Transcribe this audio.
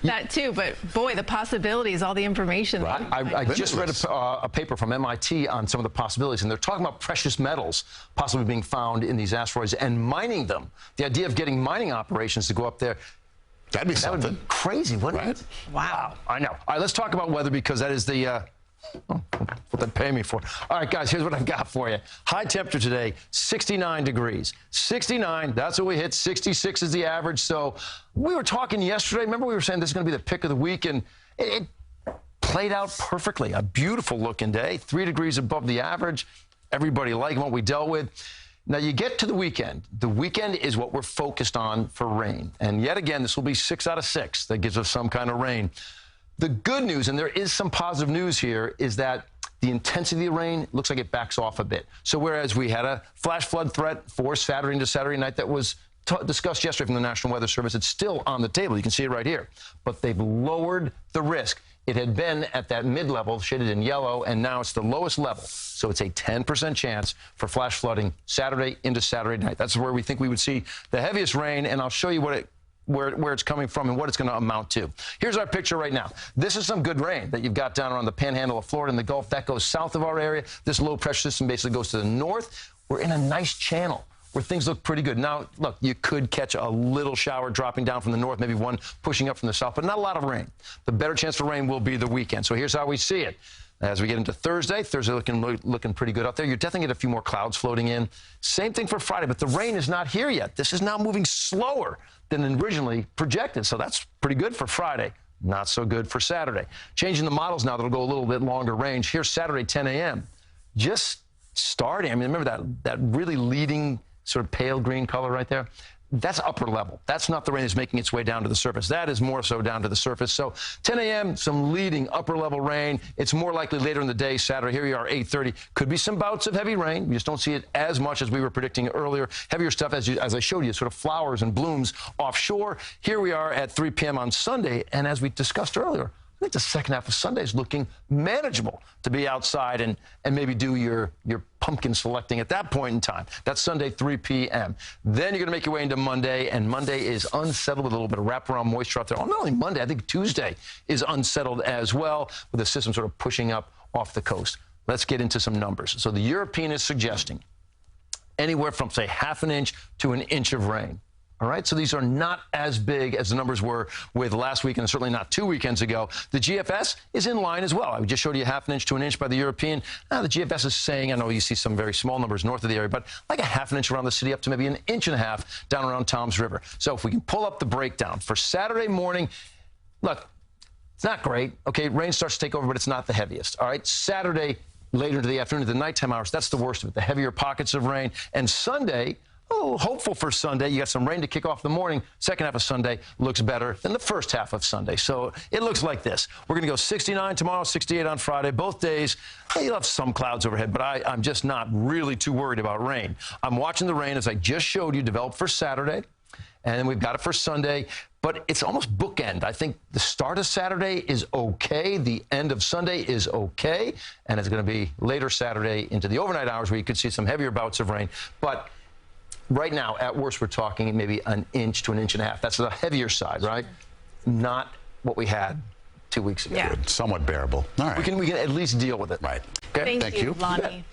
That too, but boy, the possibilities, all the information. Right. I just read a paper from MIT on some of the possibilities, and they're talking about precious metals possibly being found in these asteroids and mining them. The idea of getting mining operations to go up there, that'd be something. That would be crazy, wouldn't it? Wow. I know. All right, let's talk about weather because that is the what they pay me for. All right, guys, here's what I've got for you. High temperature today, 69 degrees. 69, that's what we hit. 66 is the average. So we were talking yesterday. Remember we were saying this is going to be the pick of the week, and it played out perfectly. A beautiful looking day, 3 degrees above the average. Everybody liking what we dealt with. Now, you get to the weekend. The weekend is what we're focused on for rain. And yet again, this will be 6 out of 6. That gives us some kind of rain. The good news, and there is some positive news here, is that the intensity of the rain looks like it backs off a bit. So whereas we had a flash flood threat for Saturday into Saturday night that was discussed yesterday from the National Weather Service, it's still on the table. You can see it right here. But they've lowered the risk. It had been at that mid-level, shaded in yellow, and now it's the lowest level. So it's a 10% chance for flash flooding Saturday into Saturday night. That's where we think we would see the heaviest rain, and I'll show you where it's coming from and what it's going to amount to. Here's our picture right now. This is some good rain that you've got down around the panhandle of Florida and the Gulf. That goes south of our area. This low pressure system basically goes to the north. We're in a nice channel where things look pretty good. Now, look, you could catch a little shower dropping down from the north, maybe one pushing up from the south, but not a lot of rain. The better chance for rain will be the weekend. So here's how we see it. As we get into Thursday looking pretty good out there. You're definitely get a few more clouds floating in. Same thing for Friday, but the rain is not here yet. This is now moving slower than originally projected, so that's pretty good for Friday. Not so good for Saturday. Changing the models now, that'll go a little bit longer range. Here's Saturday, 10 a.m. Just starting. I mean, remember that really leading sort of pale green color right there? That's upper level. That's not the rain that's making its way down to the surface. That is more so down to the surface. So 10 a.m., some leading upper level rain. It's more likely later in the day, Saturday. Here we are, 8:30. Could be some bouts of heavy rain. You just don't see it as much as we were predicting earlier. Heavier stuff, as I showed you, sort of flowers and blooms offshore. Here we are at 3 p.m. on Sunday. And as we discussed earlier, I think the second half of Sunday is looking manageable to be outside and maybe do your pumpkin selecting at that point in time. That's Sunday, 3 p.m. Then you're going to make your way into Monday, and Monday is unsettled with a little bit of wraparound moisture out there. Oh, not only Monday, I think Tuesday is unsettled as well, with the system sort of pushing up off the coast. Let's get into some numbers. So the European is suggesting anywhere from, say, ½ an inch to an inch of rain. All right, so these are not as big as the numbers were with last week and certainly not 2 weekends ago. The GFS is in line as well. I just showed you ½ an inch to an inch by the European. Now, the GFS is saying, I know you see some very small numbers north of the area, but like a ½ an inch around the city up to maybe 1.5 inches down around Toms River. So if we can pull up the breakdown for Saturday morning, look, it's not great. Okay, rain starts to take over, but it's not the heaviest. All right, Saturday, later into the afternoon, into the nighttime hours, that's the worst of it, the heavier pockets of rain. And Sunday, oh, hopeful for Sunday. You got some rain to kick off the morning. Second half of Sunday looks better than the first half of Sunday. So it looks like this. We're going to go 69 tomorrow, 68 on Friday. Both days, you'll have some clouds overhead, but I'm just not really too worried about rain. I'm watching the rain, as I just showed you, develop for Saturday. And then we've got it for Sunday. But it's almost bookend. I think the start of Saturday is okay. The end of Sunday is okay. And it's going to be later Saturday into the overnight hours where you could see some heavier bouts of rain. But right now, at worst, we're talking maybe 1 inch to 1.5 inches. That's the heavier side, right? Not what we had 2 weeks ago. Yeah. Somewhat bearable. All right. We can at least deal with it. Right. Okay? Thank you, Lonnie.